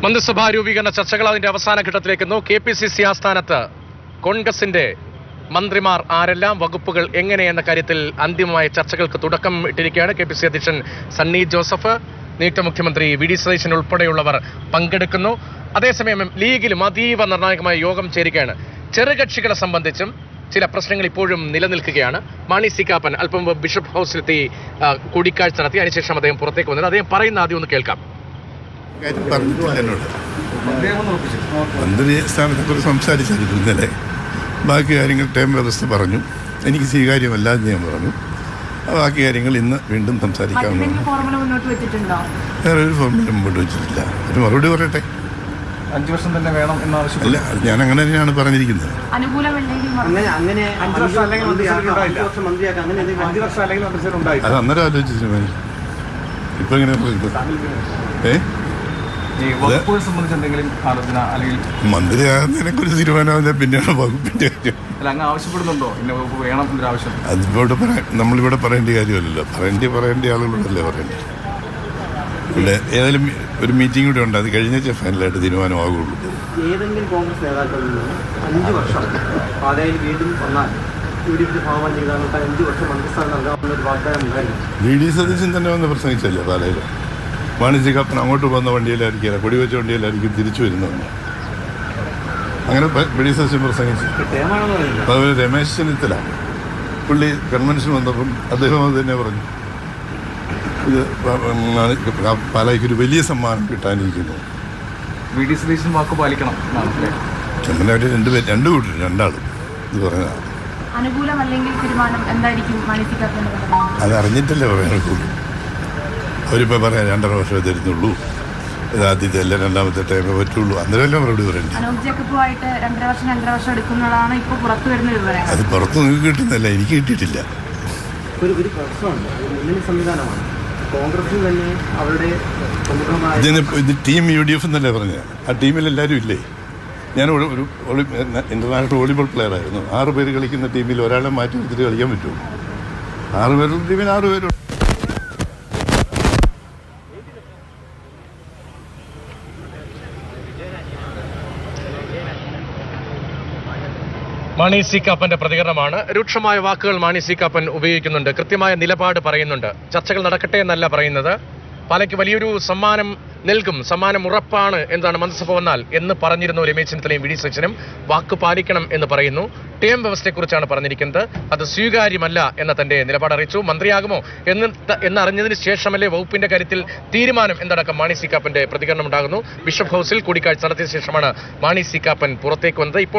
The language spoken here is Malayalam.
മന്ത്രിസഭാ രൂപീകരണ ചർച്ചകൾ അതിന്റെ അവസാന ഘട്ടത്തിലേക്കുന്നു. KPCC ആസ്ഥാനത്ത് കോൺഗ്രസിന്റെ മന്ത്രിമാർ ആരെല്ലാം, വകുപ്പുകൾ എങ്ങനെയെന്ന കാര്യത്തിൽ അന്തിമമായ ചർച്ചകൾക്ക് തുടക്കം ഇട്ടിരിക്കുകയാണ്. KPCC അധ്യക്ഷൻ സണ്ണി ജോസഫ്, നിയുക്ത മുഖ്യമന്ത്രി VD സതീശൻ ഉൾപ്പെടെയുള്ളവർ പങ്കെടുക്കുന്നു. അതേസമയം ലീഗിലും അതീവ നിർണായകമായ യോഗം ചേരുകയാണ്. ചെറുകക്ഷികളെ സംബന്ധിച്ചും ചില പ്രശ്നങ്ങൾ ഇപ്പോഴും നിലനിൽക്കുകയാണ്. മാണി സി കാപ്പൻ അല്പം മുമ്പ് ബിഷപ്പ് ഹൗസിലെത്തി കൂടിക്കാഴ്ച നടത്തി. അതിനുശേഷം അദ്ദേഹം പുറത്തേക്ക് വന്നത്. അദ്ദേഹം പറയുന്ന ആദ്യം ഒന്ന് കേൾക്കാം. മന്ത്രി സ്ഥാനത്തെക്കുറിച്ച് സംസാരിച്ചിരുന്നു ഇന്നലെ. ബാക്കി കാര്യങ്ങൾ ടൈം വ്യവസ്ഥ പറഞ്ഞു, എനിക്ക് സ്വീകാര്യമല്ല എന്ന് ഞാൻ പറഞ്ഞു. ബാക്കി കാര്യങ്ങൾ ഇന്ന് വീണ്ടും സംസാരിക്കാവുന്നതാണ്. വേറെ ഒരു ഫോർമുല മുമ്പോട്ട് വെച്ചിട്ടില്ല. ഒരു മറുപടി പറയട്ടെ. 5 വർഷം തന്നെ വേണം എന്നാവശ്യം. അല്ല, ഞാൻ അങ്ങനെ തന്നെയാണ് പറഞ്ഞിരിക്കുന്നത്. അത് അന്നേരം ആലോചിച്ച് തീരുമാനിച്ചു. ഇപ്പൊ എങ്ങനെ മന്ത്രിയാകുന്നതിനെ കുറിച്ച് തീരുമാനമാവില്ല, പിന്നെയാണ് വകുപ്പിന്റെ കാര്യം. അതിപ്പോട്ട് നമ്മളിവിടെ പറയേണ്ട കാര്യമല്ലല്ലോ. പറയേണ്ട ആളുകളോടല്ലേ പറയേണ്ടത്. ഇവിടെ ഏതായാലും ഒരു മീറ്റിംഗ് കൂടെ ഉണ്ട്, അത് കഴിഞ്ഞാൽ ഫൈനലായിട്ട് തീരുമാനമാകുള്ളൂ. ഏതെങ്കിലും കോൺഗ്രസ് നേതാക്കളിൽ നിന്ന് 5 വർഷം പാതയിൽ വീണ്ടും വന്നാൽ UDF 5 വർഷം മന്ത്രിസ്ഥാനം നൽകാവുന്ന ഒരു വാഗ്ദാനം ഉണ്ടായിരുന്നു. VD സതീശൻ തന്നെ വന്ന് പ്രസംഗിച്ചല്ലേ പാലയിൽ. മാണി സി കാപ്പൻ അങ്ങോട്ട് പോകുന്ന വണ്ടിയിലായിരിക്കില്ല, കൊടിവെച്ച വണ്ടിയിലായിരിക്കും തിരിച്ചു വരുന്നത്. അങ്ങനെ VD സതീശൻ പ്രസംഗിച്ചു. അതുപോലെ രമേശ് ചെന്നിത്തല പുള്ളി കൺവെൻഷൻ വന്നപ്പം അദ്ദേഹം അത് തന്നെ പറഞ്ഞു, ഇത് പാലായ്ക്കൊരു വലിയ സമ്മാനം കിട്ടാനിരിക്കുന്നു. VD സതീശൻ വാക്ക് പാലിക്കണം. അങ്ങനെ അവർ രണ്ടാളും ഇത് പറഞ്ഞതാണ്. അതറിഞ്ഞിട്ടല്ലേ പറയാനുള്ളൂ. അവരിപ്പോൾ പറയാം 2.5 വർഷമേ തരുന്നുള്ളൂ, ഇത് ആദ്യത്തെ അല്ല രണ്ടാമത്തെ ടൈമേ പറ്റുള്ളൂ. അന്നേരമല്ലേ മറുപടി പറയണ്ടേ. അത് പുറത്ത് നിങ്ങൾക്ക് കിട്ടുന്നല്ല, എനിക്ക് കിട്ടിയിട്ടില്ല. ഇത് ടീം UDF എന്നല്ലേ പറഞ്ഞത്. ആ ടീമിൽ എല്ലാവരും ഇല്ലേ? ഞാൻ ഒരു ഇന്റർനാഷണൽ വോളിബോൾ പ്ലെയർ ആയിരുന്നു. 6 പേര് കളിക്കുന്ന ടീമിൽ ഒരാളെ മാറ്റി എടുത്തിട്ട് കളിക്കാൻ പറ്റുമോ? 6 പേരുള്ള ടീമിൽ 6 പേരുണ്ട്. മാണി സി കാപ്പന്റെ പ്രതികരണമാണ്. രൂക്ഷമായ വാക്കുകൾ മാണി സി കാപ്പൻ ഉപയോഗിക്കുന്നുണ്ട്, കൃത്യമായ നിലപാട് പറയുന്നുണ്ട്. ചർച്ചകൾ നടക്കട്ടെ എന്നല്ല പറയുന്നത്. പാലയ്ക്ക് വലിയൊരു സമ്മാനം നൽകും, സമ്മാനം ഉറപ്പാണ് എന്നാണ് മന്ത്രിസഭ വന്നാൽ എന്ന് പറഞ്ഞിരുന്നു രമേശ് ചെന്നിത്തലയും VD സതീശനും. വാക്ക് പാലിക്കണം എന്ന് പറയുന്നു. ടേം വ്യവസ്ഥയെക്കുറിച്ചാണ് പറഞ്ഞിരിക്കുന്നത്. അത് സ്വീകാര്യമല്ല എന്ന തന്റെ നിലപാട് അറിയിച്ചു. മന്ത്രിയാകുമോ എന്നറിഞ്ഞതിന് ശേഷമല്ലേ വകുപ്പിന്റെ കാര്യത്തിൽ തീരുമാനം എന്നടക്കം മാണി സി കാപ്പന്റെ പ്രതികരണം ഉണ്ടാകുന്നു. ബിഷപ്പ് ഹൗസിൽ കൂടിക്കാഴ്ച നടത്തിയ ശേഷമാണ് മാണി സി കാപ്പൻ പുറത്തേക്ക് വന്നത്. ഇപ്പോൾ